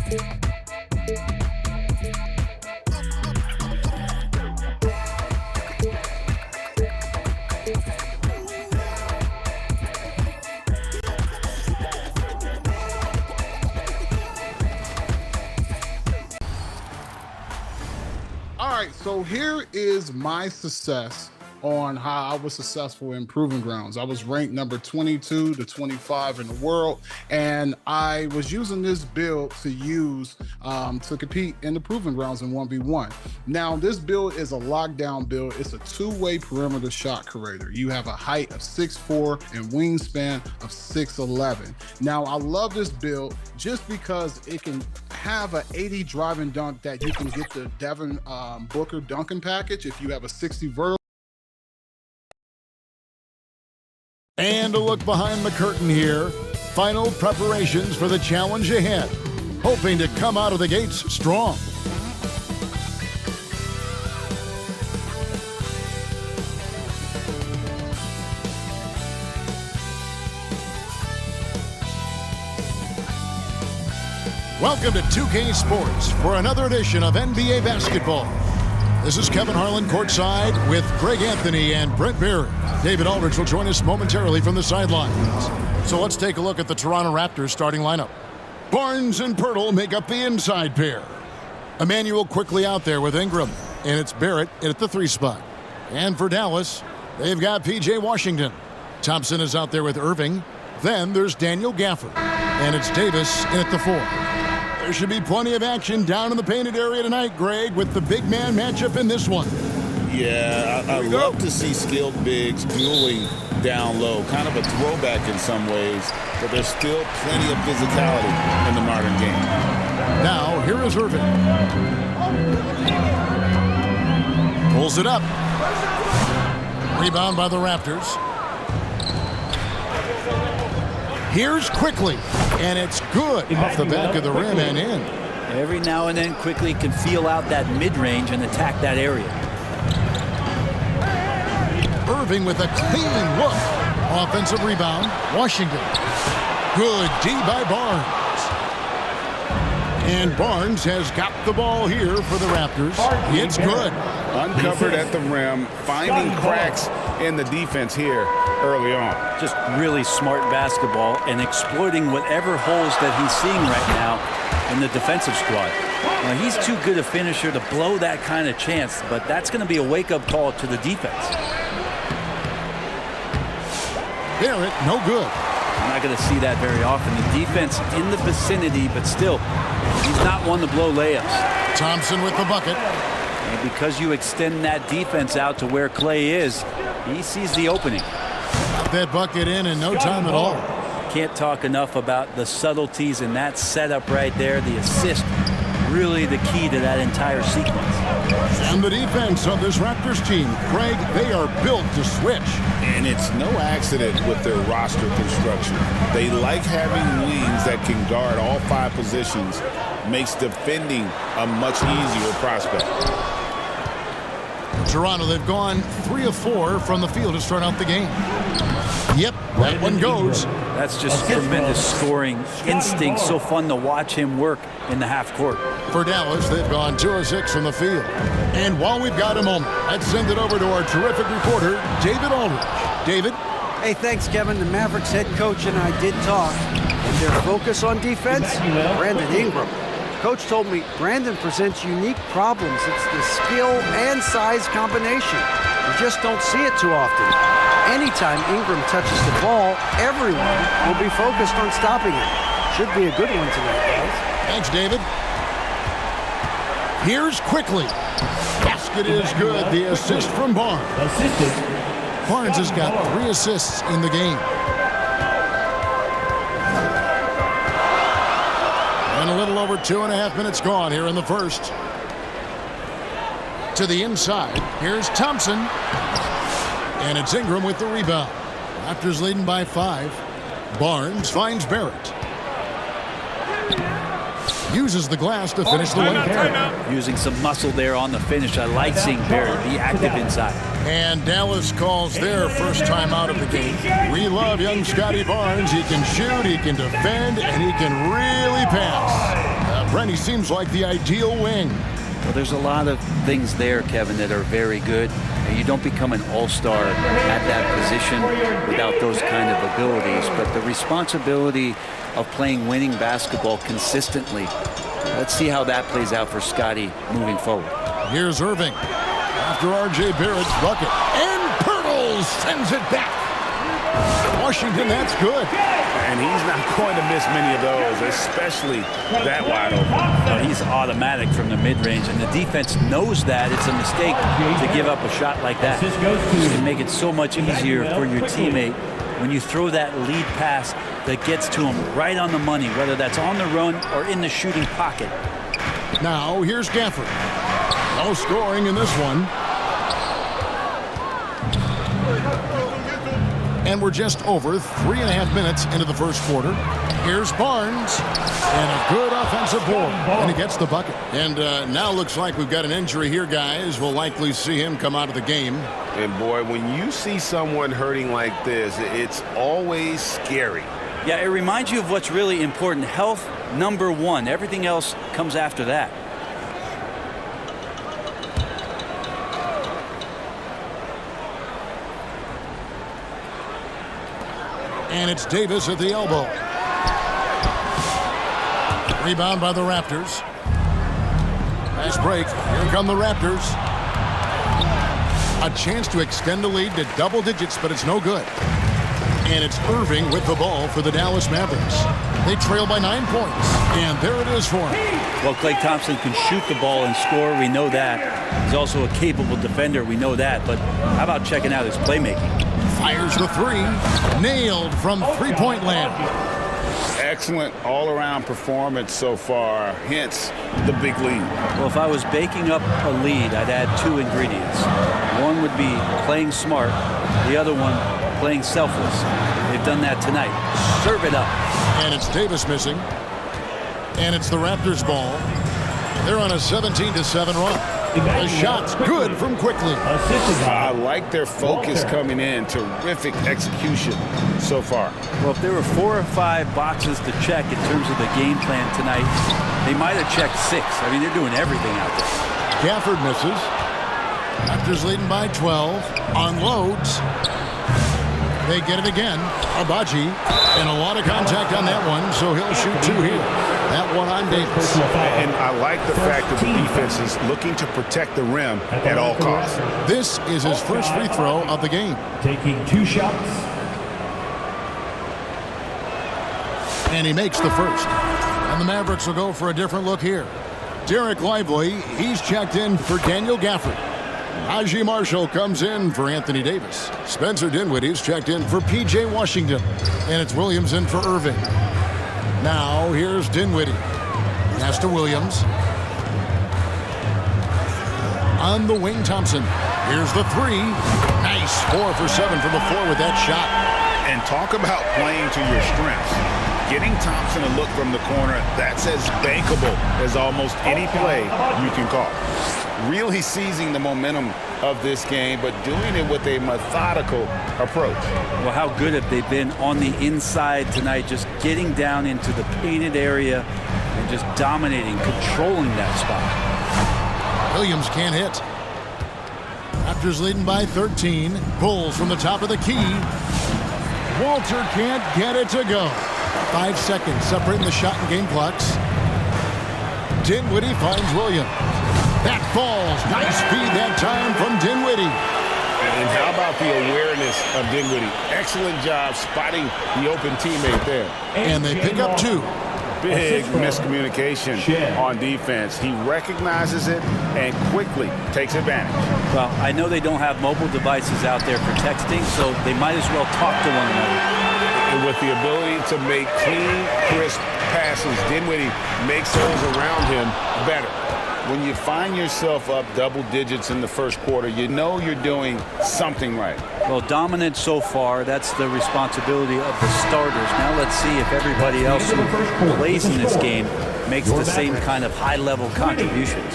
All right, so here is my success on how I was successful in Proving Grounds. I was ranked number 22 to 25 in the world, and I was using this build to use to compete in the Proving Grounds in 1v1. Now, this build is a lockdown build. It's a two-way perimeter shot creator. You have a height of 6'4" and wingspan of 6'11". Now, I love this build just because it can have an 80 drive and dunk that you can get the Devin Booker dunking package if you have a 60 vertical. And a look behind the curtain here. Final preparations for the challenge ahead. Hoping to come out of the gates strong. Welcome to 2K Sports for another edition of NBA Basketball. This is Kevin Harlan courtside with Greg Anthony and Brent Barry. David Aldridge will join us momentarily from the sidelines. So let's take a look at the Toronto Raptors starting lineup. Barnes and Pirtle make up the inside pair. Emmanuel quickly out there with Ingram. And it's Barrett at the 3 spot. And for Dallas, they've got P.J. Washington. Thompson is out there with Irving. Then there's Daniel Gafford. And it's Davis in at the 4. There should be plenty of action down in the painted area tonight, Greg, with the big man matchup in this one. Yeah, I love to see skilled bigs dueling down low. Kind of a throwback in some ways, but there's still plenty of physicality in the modern game. Now, here is Irving. Pulls it up. Rebound by the Raptors. Here's Quickly, and it's good off the back of the rim and in. Every now and then, Quickly can feel out that mid-range and attack that area. Irving with a clean look. Offensive rebound, Washington. Good D by Barnes. And Barnes has got the ball here for the Raptors. It's good. Uncovered at the rim, finding cracks in the defense here early on. Just really smart basketball and exploiting whatever holes that he's seeing right now in the defensive squad. Now, he's too good a finisher to blow that kind of chance, but that's going to be a wake-up call to the defense. Barrett, no good. I'm not going to see that very often. The defense in the vicinity, but still, he's not one to blow layups. Thompson with the bucket. And because you extend that defense out to where Clay is, he sees the opening. Got that bucket in no time at all. Can't talk enough about the subtleties in that setup right there. The assist, really the key to that entire sequence. And the defense of this Raptors team, Craig, they are built to switch. And it's no accident with their roster construction. They like having wings that can guard all 5 positions. Makes defending a much easier prospect. Toronto, they've gone 3 of 4 from the field to start out the game. Yep, that one goes. That's just tremendous scoring instinct. So fun to watch him work in the half court. For Dallas, they've gone 2 of 6 from the field. And while we've got a moment, let's send it over to our terrific reporter, David Aldridge. David? Hey, thanks, Kevin. The Mavericks head coach and I did talk. And their focus on defense, Brandon Ingram. Coach told me Brandon presents unique problems. It's the skill and size combination. You just don't see it too often. Anytime Ingram touches the ball, everyone will be focused on stopping him. Should be a good one tonight, guys. Thanks, David. Here's Quickly. Basket is good. The assist from Barnes. Barnes has got 3 assists in the game. And a little over 2.5 minutes gone here in the first. To the inside. Here's Thompson. And it's Ingram with the rebound. Raptors leading by 5. Barnes finds Barrett. Uses the glass to finish the layup. Using some muscle there on the finish. I like seeing Barrett be active inside. And Dallas calls their first time out of the game. We love young Scotty Barnes. He can shoot, he can defend, and he can really pass. Brent, he seems like the ideal wing. Well, there's a lot of things there, Kevin, that are very good. And you don't become an all-star at that position without those kind of abilities. But the responsibility of playing winning basketball consistently, let's see how that plays out for Scotty moving forward. Here's Irving after R.J. Barrett's bucket. And Pirtles sends it back. Washington, that's good. And he's not going to miss many of those, especially that wide open. Well, he's automatic from the mid-range, and the defense knows that. It's a mistake to give up a shot like that. You can make it so much easier for your teammate when you throw that lead pass that gets to him right on the money, whether that's on the run or in the shooting pocket. Now, here's Gafford. No scoring in this one. And we're just over 3.5 minutes into the first quarter. Here's Barnes. And a good offensive board. And he gets the bucket. And now looks like we've got an injury here, guys. We'll likely see him come out of the game. And boy, when you see someone hurting like this, it's always scary. Yeah, it reminds you of what's really important. Health, number one. Everything else comes after that. And it's Davis at the elbow. Rebound by the Raptors. Nice break. Here come the Raptors. A chance to extend the lead to double digits, but it's no good. And it's Irving with the ball for the Dallas Mavericks. They trail by 9 points. And there it is for him. Well, Klay Thompson can shoot the ball and score. We know that. He's also a capable defender. We know that. But how about checking out his playmaking? Fires the three. Nailed from three-point land. Excellent all-around performance so far, hence the big lead. Well, if I was baking up a lead, I'd add two ingredients. One would be playing smart. The other one, playing selfless. They've done that tonight. Serve it up. And it's Davis missing. And it's the Raptors ball. They're on a 17-7 run. The shot's good from quickly. I like their focus coming in. Terrific execution so far. Well, if there were 4 or 5 boxes to check in terms of the game plan tonight, they might have checked 6. I mean, they're doing everything out there. Gafford misses. Raptors leading by 12. Unloads. They get it again. Abaji. And a lot of contact on that one, so he'll shoot 2 here. That one on Davis. And I like the fact that the defense is looking to protect the rim at all costs. This is his first free throw of the game. Taking 2 shots. And he makes the first. And the Mavericks will go for a different look here. Derek Lively, he's checked in for Daniel Gafford. Najee Marshall comes in for Anthony Davis. Spencer Dinwiddie's checked in for P.J. Washington. And it's Williams in for Irving. Now, here's Dinwiddie. Pass to Williams. On the wing, Thompson. Here's the 3. Nice. 4 for 7 from the floor with that shot. And talk about playing to your strengths. Getting Thompson a look from the corner, that's as bankable as almost any play you can call. Really seizing the momentum of this game, but doing it with a methodical approach. Well, how good have they been on the inside tonight, just getting down into the painted area and just dominating, controlling that spot. Williams can't hit. Raptors leading by 13. Bulls from the top of the key. Walter can't get it to go. 5 seconds separating the shot and game clocks. Dinwiddie finds Williams. That falls. Nice feed that time from Dinwiddie. And how about the awareness of Dinwiddie? Excellent job spotting the open teammate there. And they pick up 2. Big miscommunication on defense. He recognizes it and quickly takes advantage. Well, I know they don't have mobile devices out there for texting, so they might as well talk to one another. And with the ability to make clean, crisp passes, Dinwiddie makes those around him better. When you find yourself up double digits in the first quarter, you know you're doing something right. Well, dominant so far. That's the responsibility of the starters. Now let's see if everybody else who plays in this game makes the same kind of high-level contributions.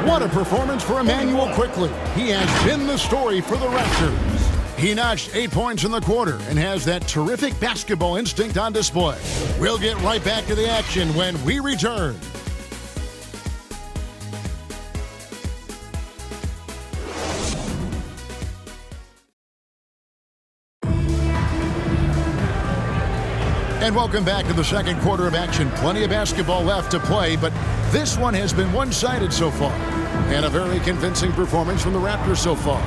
What a performance for Emmanuel Quickley. He has been the story for the Raptors. He notched 8 points in the quarter and has that terrific basketball instinct on display. We'll get right back to the action when we return. And welcome back to the second quarter of action. Plenty of basketball left to play, but this one has been one-sided so far. And a very convincing performance from the Raptors so far.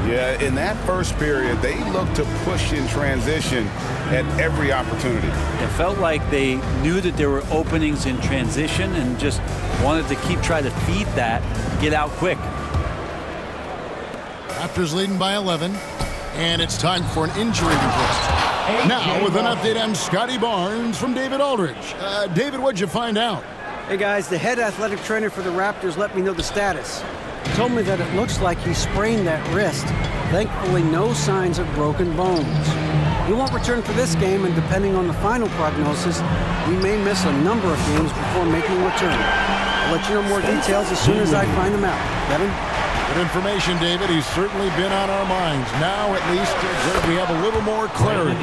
Yeah, in that first period, they looked to push in transition at every opportunity. It felt like they knew that there were openings in transition and just wanted to try to feed that, get out quick. Raptors leading by 11, and it's time for an injury report. Now with an update on Scotty Barnes from David Aldridge. David, what'd you find out? Hey guys, the head athletic trainer for the Raptors let me know the status. He told me that it looks like he sprained that wrist. Thankfully, no signs of broken bones. He won't return for this game, and depending on the final prognosis, we may miss a number of games before making a return. I'll let you know more details as soon as I find them out. Kevin? Good information, David. He's certainly been on our minds. Now, at least, we have a little more clarity.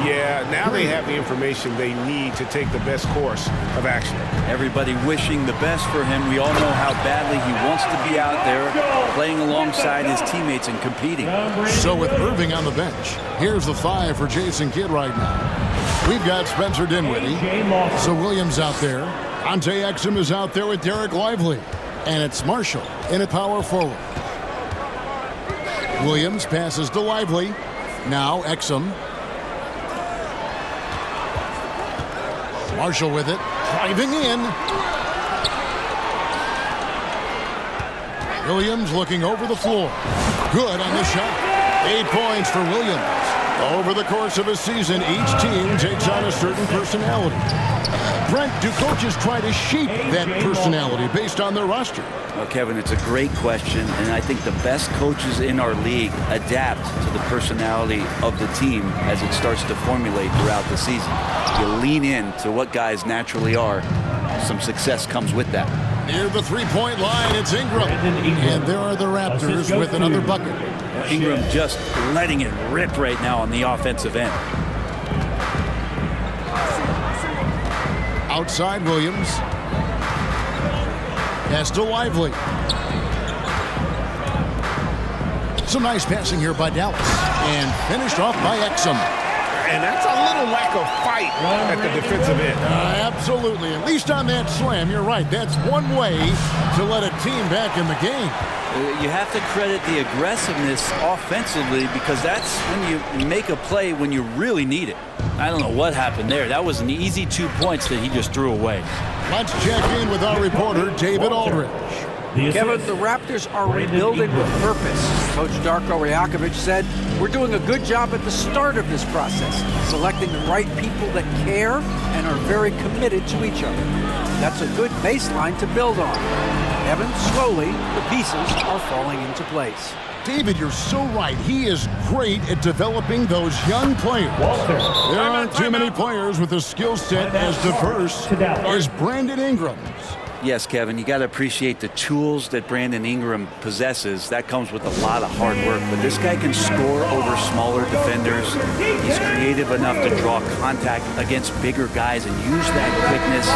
Yeah, now they have the information they need to take the best course of action. Everybody wishing the best for him. We all know how badly he wants to be out there playing alongside his teammates and competing. So with Irving on the bench, here's the 5 for Jason Kidd right now. We've got Spencer Dinwiddie. So Williams out there. Ante Exum is out there with Derek Lively. And it's Marshall in at power forward. Williams passes to Lively. Now Exum. Marshall with it. Driving in. Williams looking over the floor. Good on the shot. 8 points for Williams. Over the course of a season, each team takes on a certain personality. Brent, do coaches try to shape that personality based on their roster? Well, Kevin, it's a great question, and I think the best coaches in our league adapt to the personality of the team as it starts to formulate throughout the season. You lean in to what guys naturally are. Some success comes with that. Near the three-point line, it's Ingram. And there are the Raptors with another bucket. Ingram just letting it rip right now on the offensive end. Outside Williams. Pass to Lively. Some nice passing here by Dallas. And finished off by Exum. And that's a little lack of fight at the defensive end. Absolutely. At least on that slam, you're right. That's one way to let a team back in the game. You have to credit the aggressiveness offensively because that's when you make a play when you really need it. I don't know what happened there. That was an easy 2 points that he just threw away. Let's check in with our reporter, David Aldridge. Kevin, the Raptors are rebuilding with purpose. Coach Darko Rajakovic said, "We're doing a good job at the start of this process, selecting the right people that care and are very committed to each other. That's a good baseline to build on." Kevin, slowly, the pieces are falling into place. David, you're so right. He is great at developing those young players. There aren't too many players with a skill set as diverse as Brandon Ingram's. Yes, Kevin, you got to appreciate the tools that Brandon Ingram possesses. That comes with a lot of hard work. But this guy can score over smaller defenders. He's creative enough to draw contact against bigger guys and use that quickness.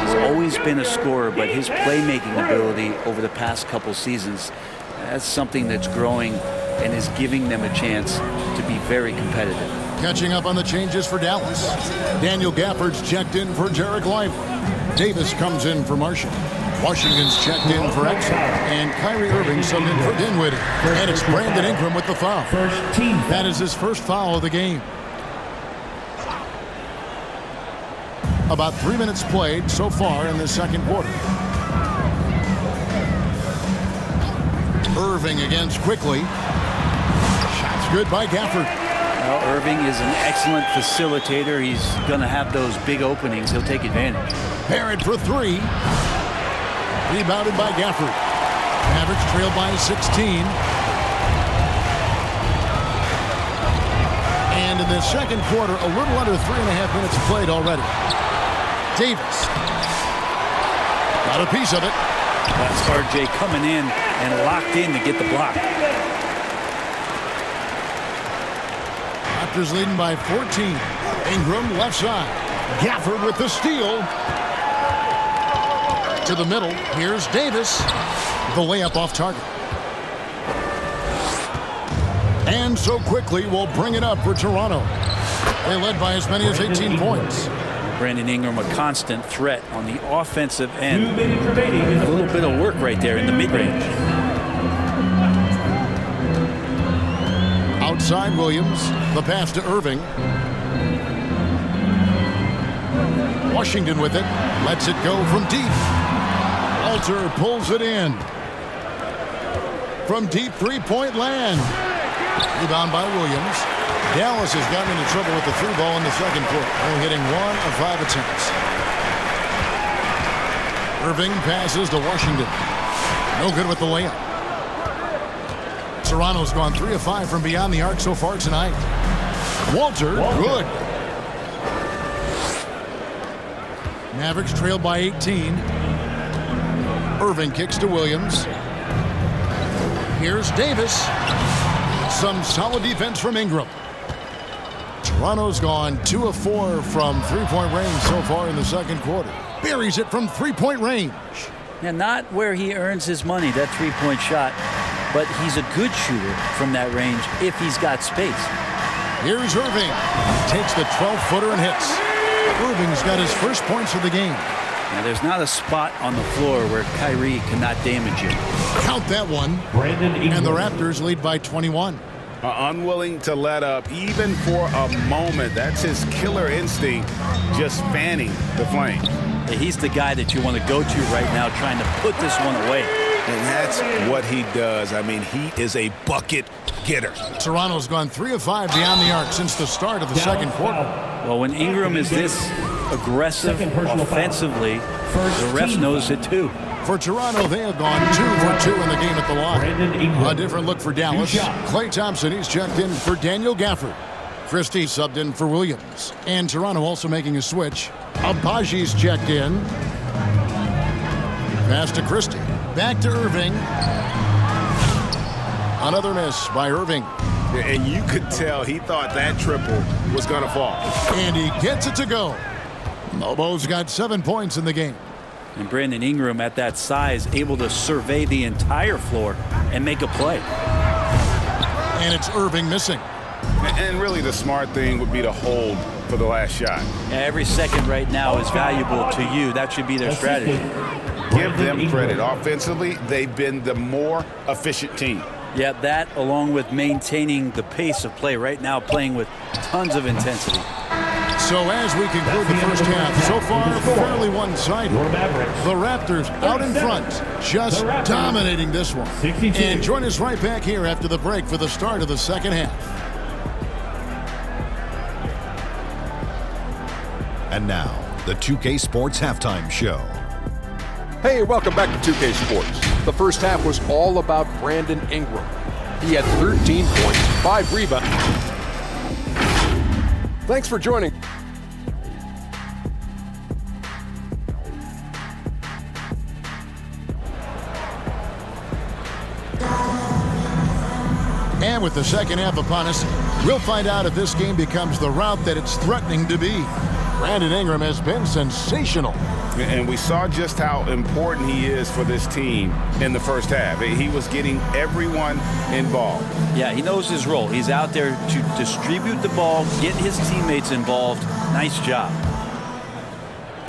He's always been a scorer, but his playmaking ability over the past couple seasons, that's something that's growing and is giving them a chance to be very competitive. Catching up on the changes for Dallas. Daniel Gafford's checked in for Derek Lively. Davis comes in for Marshall. Washington's checked in for Exum. And Kyrie Irving subbed in for Dinwiddie. And it's Brandon Ingram with the foul. That is his first foul of the game. About 3 minutes played so far in the second quarter. Irving against quickly. Shots good by Gafford. Well, Irving is an excellent facilitator. He's going to have those big openings. He'll take advantage. Barrett for three. Rebounded by Gafford. Mavericks trail by 16. And in the second quarter, a little under 3.5 minutes played already. Davis. Got a piece of it. That's RJ coming in and locked in to get the block. Raptors leading by 14. Ingram left side. Gafford with the steal. To the middle. Here's Davis. The layup off target. And so quickly we'll bring it up for Toronto. They led by as many as 18 points. Brandon Ingram, a constant threat on the offensive end. A little bit of work right there in the mid-range. Outside Williams, the pass to Irving. Washington with it, lets it go from deep. Walter pulls it in. From deep three-point land. Rebound by Williams. Dallas has gotten into trouble with the three ball in the second quarter. Only hitting 1 of 5 attempts. Irving passes to Washington. No good with the layup. Toronto's gone 3 of 5 from beyond the arc so far tonight. Walter, good. Mavericks trail by 18. Irving kicks to Williams. Here's Davis. Some solid defense from Ingram. Toronto's gone 2 of 4 from three-point range so far in the second quarter. Buries it from three-point range. Yeah, not where he earns his money, that three-point shot, but he's a good shooter from that range if he's got space. Here's Irving. Takes the 12-footer and hits. Irving's got his first points of the game. Now, there's not a spot on the floor where Kyrie cannot damage you. Count that one. And the Raptors lead by 21. Unwilling to let up even for a moment. That's his killer instinct, just fanning the flames. He's the guy that you want to go to right now trying to put this one away. And that's what he does. I mean, he is a bucket getter. Toronto's gone 3 of 5 beyond the arc since the start of the second quarter. Well, when Ingram is this aggressive offensively, the ref knows it too. For Toronto, they have gone 2 for 2 in the game at the line. A different look for Dallas. Klay Thompson, he's checked in for Daniel Gafford. Christie subbed in for Williams. And Toronto also making a switch. Abaji's checked in. Pass to Christie. Back to Irving. Another miss by Irving. And you could tell he thought that triple was going to fall. And he gets it to go. Lobo's got 7 points in the game. And Brandon Ingram at that size able to survey the entire floor and make a play. And it's Irving missing. And really the smart thing would be to hold for the last shot. Every second right now is valuable to you. That should be their strategy. Give them credit. Offensively, they've been the more efficient team. Yeah, that along with maintaining the pace of play right now, playing with tons of intensity. So as we conclude the first half, so far fairly one-sided. The Raptors out in front, just dominating this one. And join us right back here after the break for the start of the second half. And now, the 2K Sports Halftime Show. Hey, welcome back to 2K Sports. The first half was all about Brandon Ingram. He had 13 points, 5 rebounds. Thanks for joining. And with the second half upon us, we'll find out if this game becomes the route that it's threatening to be. Brandon Ingram has been sensational. And we saw just how important he is for this team in the first half. He was getting everyone involved. Yeah, he knows his role. He's out there to distribute the ball, get his teammates involved. Nice job.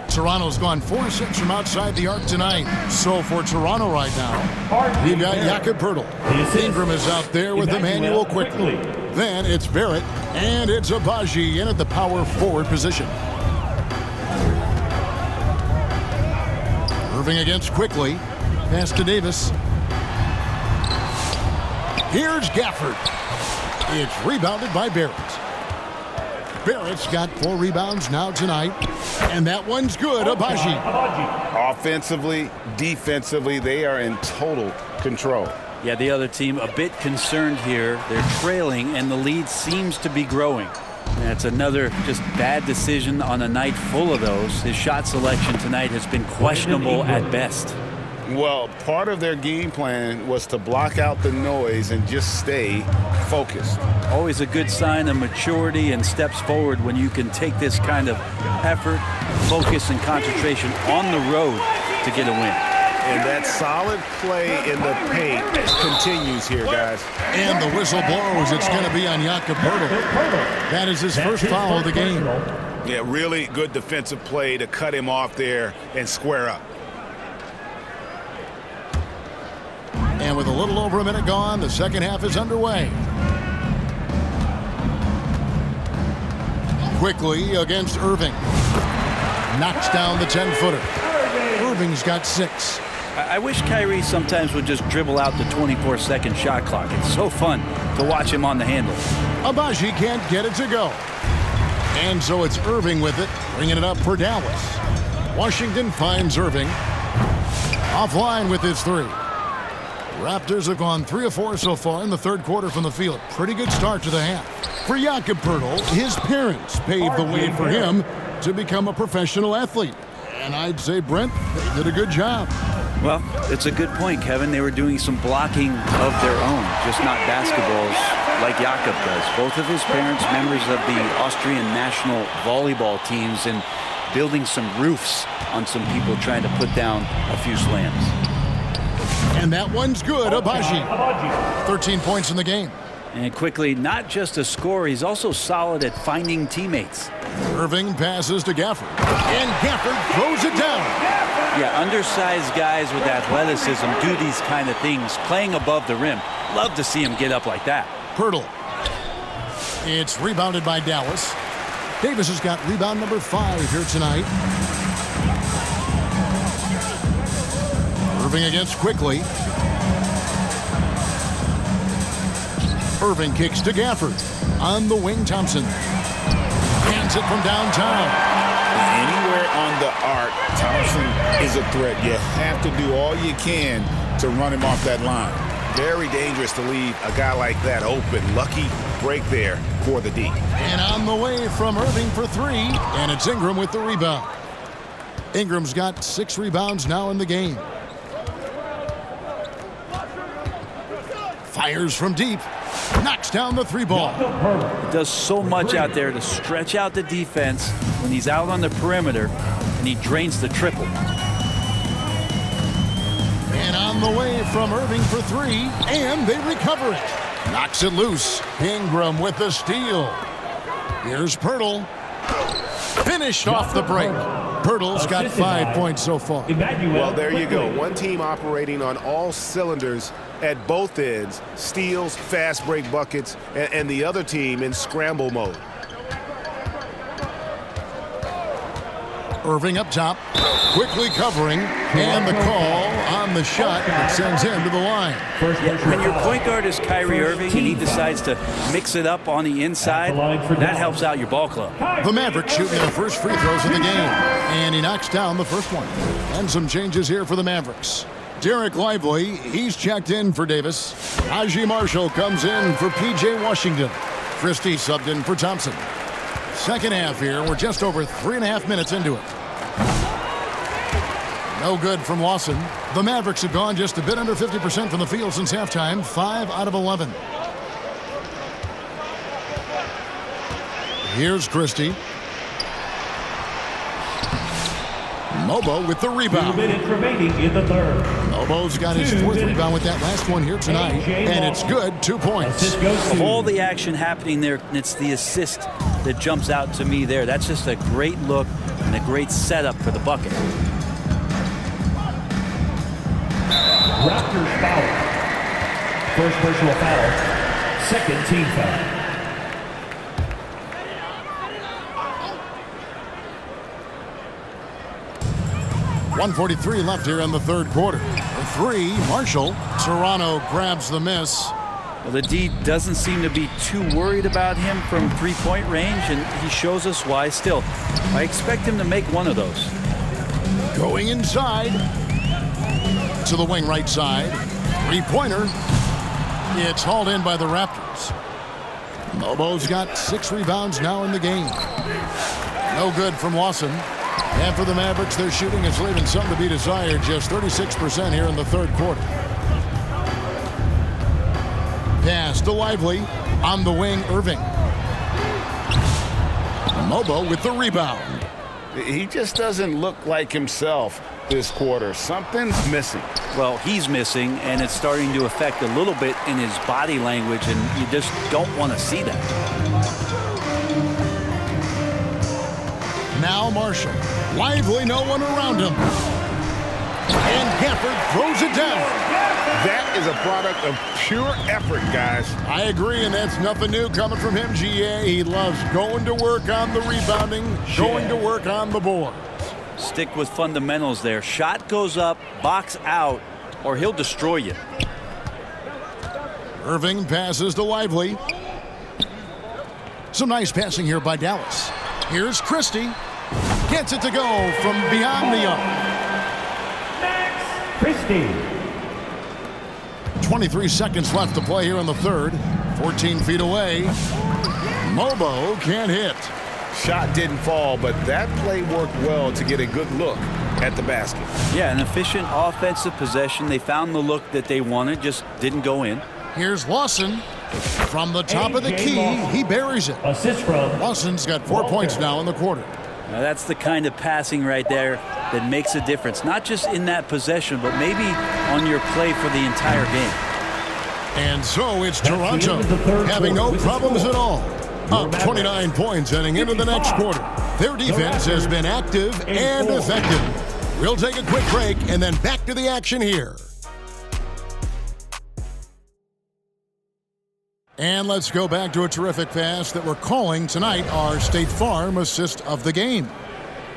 Toronto's gone 4-6 from outside the arc tonight. So for Toronto right now, we've got Jakob Poeltl. Ingram is out there with Emmanuel quickly. Then it's Barrett, and it's Abaji in at the power forward position. Irving against Quickly. Pass to Davis. Here's Gafford. It's rebounded by Barrett. Barrett's got 4 rebounds now tonight. And that one's good, Abaji. Offensively, defensively, they are in total control. Yeah, the other team a bit concerned here. They're trailing, and the lead seems to be growing. That's another just bad decision on a night full of those. His shot selection tonight has been questionable at best. Well, part of their game plan was to block out the noise and just stay focused. Always a good sign of maturity and steps forward when you can take this kind of effort, focus, and concentration on the road to get a win. And that solid play in the paint continues here, guys. And the whistle blows. It's going to be on Jakob Poeltl. That is his first foul of the game. Yeah, really good defensive play to cut him off there and square up. And with a little over a minute gone, the second half is underway. Quickly against Irving. Knocks down the 10-footer. Irving's got 6. I wish Kyrie sometimes would just dribble out the 24-second shot clock. It's so fun to watch him on the handle. Abaji can't get it to go. And so it's Irving with it, bringing it up for Dallas. Washington finds Irving. Offline with his 3. Raptors have gone 3 of 4 so far in the third quarter from the field. Pretty good start to the half. For Jakob Poeltl, his parents paved the way for him to become a professional athlete. And I'd say, Brent, they did a good job. Well, it's a good point, Kevin. They were doing some blocking of their own, just not basketballs like Jakob does. Both of his parents, members of the Austrian national volleyball teams, and building some roofs on some people trying to put down a few slams. And that one's good, Abaji. 13 points in the game. And quickly, not just a scorer, he's also solid at finding teammates. Irving passes to Gafford. And Gafford throws it down. Yeah, undersized guys with athleticism do these kind of things, playing above the rim. Love to see him get up like that. Poeltl. It's rebounded by Dallas. Davis has got rebound number 5 here tonight. Irving against Quickly. Irving kicks to Gafford. On the wing, Thompson. Hands it from downtown. Anywhere on the arc, Thompson is a threat. You have to do all you can to run him off that line. Very dangerous to leave a guy like that open. Lucky break there for the D. And on the way from Irving for 3. And it's Ingram with the rebound. Ingram's got 6 rebounds now in the game. Fires from deep. Knocks down the 3 ball. He does so much out there to stretch out the defense when he's out on the perimeter, and he drains the triple. And on the way from Irving for 3, and they recover it. Knocks it loose. Ingram with the steal. Here's Poeltl. Finished off the break. Poeltl's got 5 points so far. Well, there you go. One team operating on all cylinders at both ends. Steals, fast break buckets, and the other team in scramble mode. Irving up top, quickly covering, and the call on the shot that sends him to the line. Yeah, when your point guard is Kyrie Irving and he decides to mix it up on the inside, that helps out your ball club. The Mavericks shooting their first free throws of the game, and he knocks down the first one. And some changes here for the Mavericks. Derek Lively, he's checked in for Davis. Najee Marshall comes in for P.J. Washington. Christie subbed in for Thompson. Second half here. We're just over 3.5 minutes into it. No good from Lawson. The Mavericks have gone just a bit under 50% from the field since halftime. 5 out of 11. Here's Christie. Mobo with the rebound. 2 minutes remaining in the third. Mobo's got his 4th rebound with that last one here tonight. And it's good. 2 points. Of all the action happening there, it's the assist that jumps out to me there. That's just a great look and a great setup for the bucket. Raptors foul. First personal foul. Second team foul. .143 left here in the third quarter. For 3, Marshall. Serrano grabs the miss. Well, the D doesn't seem to be too worried about him from three-point range, and he shows us why still. I expect him to make one of those. Going inside. To the wing right side. 3-pointer. It's hauled in by the Raptors. Mobo's got 6 rebounds now in the game. No good from Lawson. And for the Mavericks, their shooting is leaving some to be desired. Just 36% here in the third quarter. Pass to Lively. On the wing, Irving. Mobo with the rebound. He just doesn't look like himself this quarter. Something's missing. Well, he's missing, and it's starting to affect a little bit in his body language, and you just don't want to see that. Now Marshall. Lively, no one around him. And Gafford throws it down. That is a product of pure effort, guys. I agree, and that's nothing new coming from him, GA. He loves going to work on the rebounding, going to work on the board. Stick with fundamentals there. Shot goes up, box out, or he'll destroy you. Irving passes to Lively. Some nice passing here by Dallas. Here's Christie. Gets it to go from beyond the arc. Christie. 23 seconds left to play here in the third. 14 feet away. Mobo can't hit. Shot didn't fall, but that play worked well to get a good look at the basket. Yeah, an efficient offensive possession. They found the look that they wanted, just didn't go in. Here's Lawson. From the top of the key, he buries it. Assist from Lawson's got 4 points now in the quarter. Now that's the kind of passing right there that makes a difference. Not just in that possession, but maybe on your play for the entire game. And so it's Toronto having no problems at all. Up 29 points heading into the next quarter. Their defense has been active and effective. We'll take a quick break and then back to the action here. And let's go back to a terrific pass that we're calling tonight our State Farm assist of the game.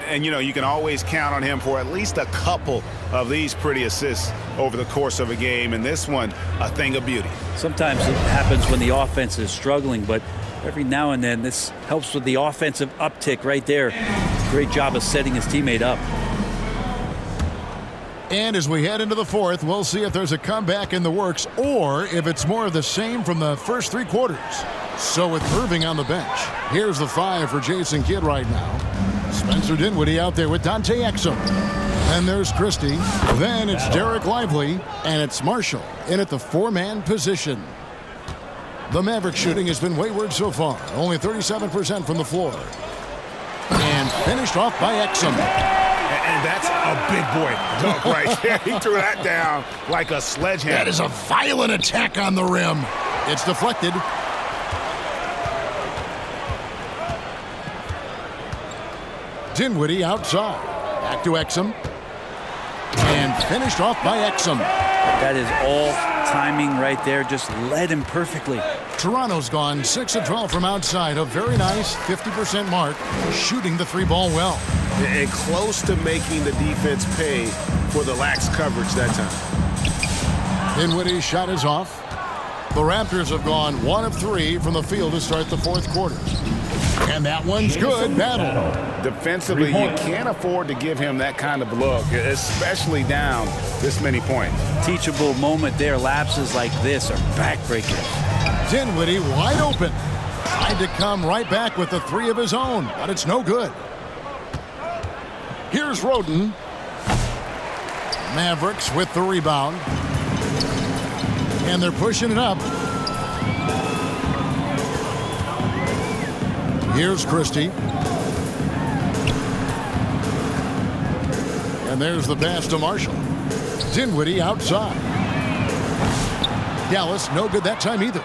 And, you know, you can always count on him for at least a couple of these pretty assists over the course of a game. And this one, a thing of beauty. Sometimes it happens when the offense is struggling, but every now and then this helps with the offensive uptick right there. Great job of setting his teammate up. And as we head into the fourth, we'll see if there's a comeback in the works or if it's more of the same from the first three quarters. So with Irving on the bench, here's the 5 for Jason Kidd right now. Spencer Dinwiddie out there with Dante Exum. And there's Christie. Then it's Derek Lively, and it's Marshall in at the 4-man position. The Mavericks shooting has been wayward so far, only 37% from the floor. And finished off by Exum. And that's a big boy dunk right there. He threw that down like a sledgehammer. That is a violent attack on the rim. It's deflected. Dinwiddie outside. Back to Exum. And finished off by Exum. That is all timing right there. Just led him perfectly. Toronto's gone 6 of 12 from outside. A very nice 50% mark. Shooting the 3-ball well. And close to making the defense pay for the lax coverage that time. Dinwiddie's shot is off. The Raptors have gone 1 of 3 from the field to start the fourth quarter. And that one's good. Battle. Defensively, you can't afford to give him that kind of look, especially down this many points. Teachable moment there. Lapses like this are backbreakers. Dinwiddie wide open. Tried to come right back with the 3 of his own, but it's no good. Here's Roden. Mavericks with the rebound. And they're pushing it up. Here's Christie. And there's the pass to Marshall. Dinwiddie outside. Dallas no good that time either.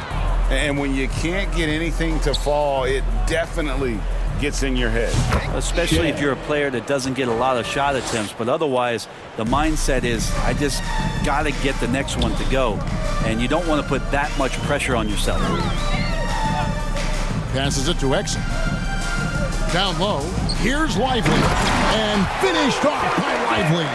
And when you can't get anything to fall, it definitely gets in your head. Especially if you're a player that doesn't get a lot of shot attempts, but otherwise the mindset is I just got to get the next one to go, and you don't want to put that much pressure on yourself. Passes it to Exum. Down low, here's Lively, and finished off by Lively.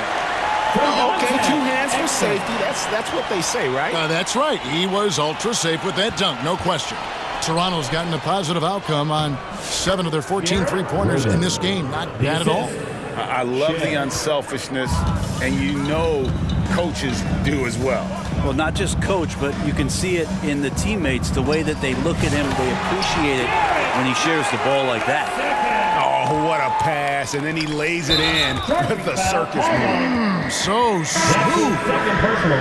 Okay, 2 hands for safety. That's what they say, right? That's right. He was ultra safe with that dunk, no question. Toronto's gotten a positive outcome on 7 of their 14 three-pointers in this game. Not bad at all. I love the unselfishness, and you know coaches do as well. Well, not just coach, but you can see it in the teammates, the way that they look at him. They appreciate it when he shares the ball like that. Oh, what a pass, and then he lays it in with the circus move. So smooth.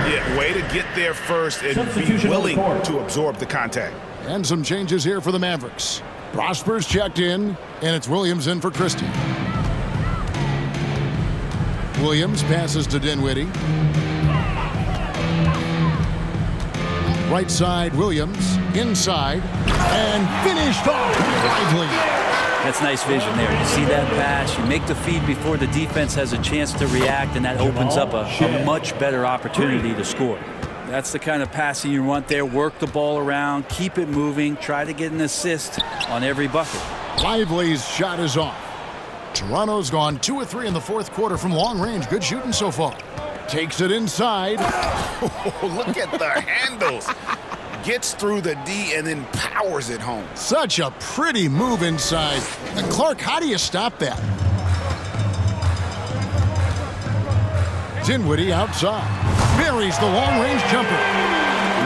Yeah, way to get there first and be willing to absorb the contact. And some changes here for the Mavericks. Prosper's checked in, and it's Williams in for Christie. Williams passes to Dinwiddie. Right side, Williams. Inside. And finished off Lively. That's nice vision there. You see that pass, you make the feed before the defense has a chance to react, and that opens up a much better opportunity to score. That's the kind of passing you want there. Work the ball around, keep it moving, try to get an assist on every bucket. Lively's shot is off. Toronto's gone 2 of 3 in the fourth quarter from long range. Good shooting so far. Takes it inside. Look at the handles. Gets through the D and then powers it home. Such a pretty move inside. Clark, how do you stop that? Dinwiddie outside. Buries the long-range jumper.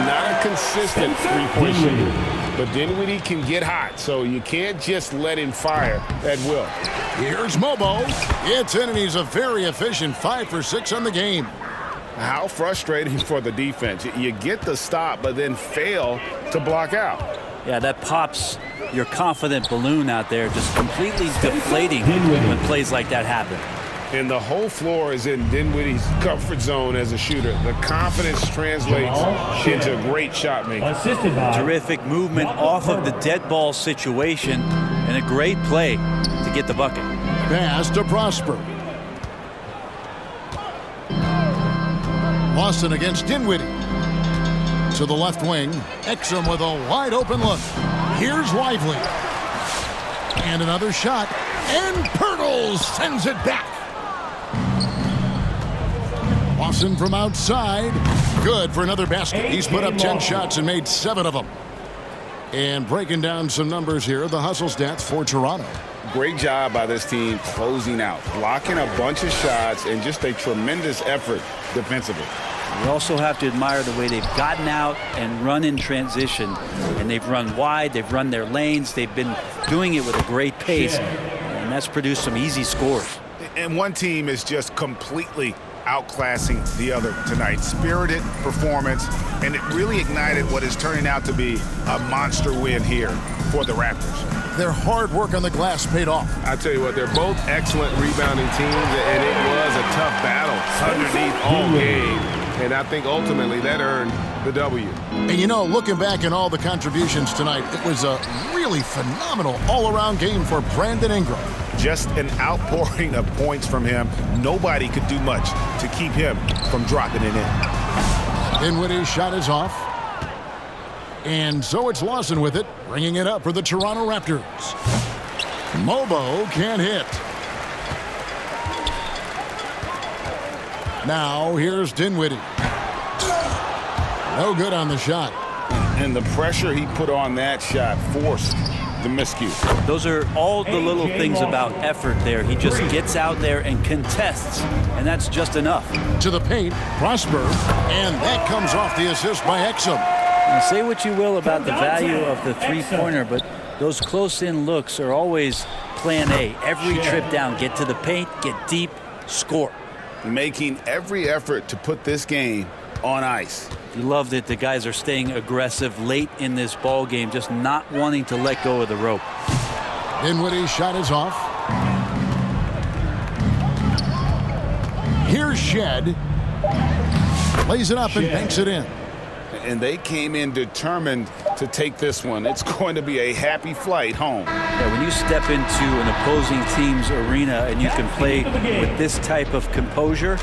Not a consistent three-point shooter, but Dinwiddie can get hot, so you can't just let him fire at will. Here's Mobo. It's in, and he's a very efficient 5 for 6 on the game. How frustrating for the defense. You get the stop, but then fail to block out. Yeah, that pops your confident balloon out there, just completely deflating when plays like that happen. And the whole floor is in Dinwiddie's comfort zone as a shooter. The confidence translates into great shot making. Terrific movement off of the dead ball situation, and a great play to get the bucket. Pass to Prosper. Boston against Dinwiddie. To the left wing. Exum with a wide open look. Here's Lively. And another shot. And Pirtles sends it back. Lawson from outside. Good for another basket. He's put up 10 shots and made 7 of them. And breaking down some numbers here, the hustle stats for Toronto. Great job by this team closing out, blocking a bunch of shots, and just a tremendous effort defensively. You also have to admire the way they've gotten out and run in transition. And they've run wide, they've run their lanes, they've been doing it with a great pace. And that's produced some easy scores. And one team is just completely outclassing the other tonight. Spirited performance, and it really ignited what is turning out to be a monster win here for the Raptors. Their hard work on the glass paid off. I tell you what, they're both excellent rebounding teams, and it was a tough battle underneath all game. And I think ultimately that earned the W. And you know, looking back at all the contributions tonight, it was a really phenomenal all-around game for Brandon Ingram. Just an outpouring of points from him. Nobody could do much to keep him from dropping it in. Dinwiddie's shot is off. And so it's Lawson with it, bringing it up for the Toronto Raptors. Mobo can't hit. Now here's Dinwiddie. No good on the shot. And the pressure he put on that shot forced the miscue. Those are all the little things about effort there. He just gets out there and contests, and that's just enough. To the paint, Prosper, and that comes off the assist by Exum. Now, say what you will about the value of the three-pointer, but those close-in looks are always plan A. Every trip down, get to the paint, get deep, score. Making every effort to put this game on ice. You love that the guys are staying aggressive late in this ball game, just not wanting to let go of the rope. Dinwiddie's shot is off. Here's Shed. Lays it up and banks it in. And they came in determined to take this one. It's going to be a happy flight home. Yeah, when you step into an opposing team's arena and you can play with this type of composure,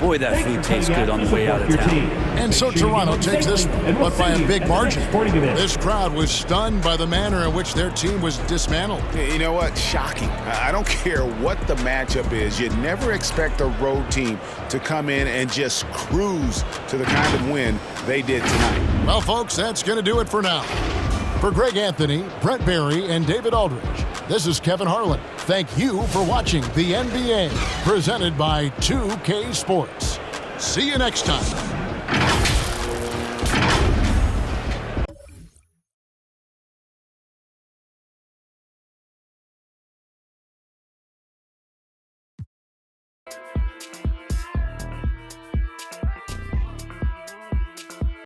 boy, that food tastes good on the way out of town. And so Toronto takes this one, but by a big margin. This crowd was stunned by the manner in which their team was dismantled. You know what? Shocking. I don't care what the matchup is. You never expect a road team to come in and just cruise to the kind of win they did tonight. Well, folks, that's going to do it for now. For Greg Anthony, Brett Barry, and David Aldridge, this is Kevin Harlan. Thank you for watching the NBA, presented by 2K Sports. See you next time.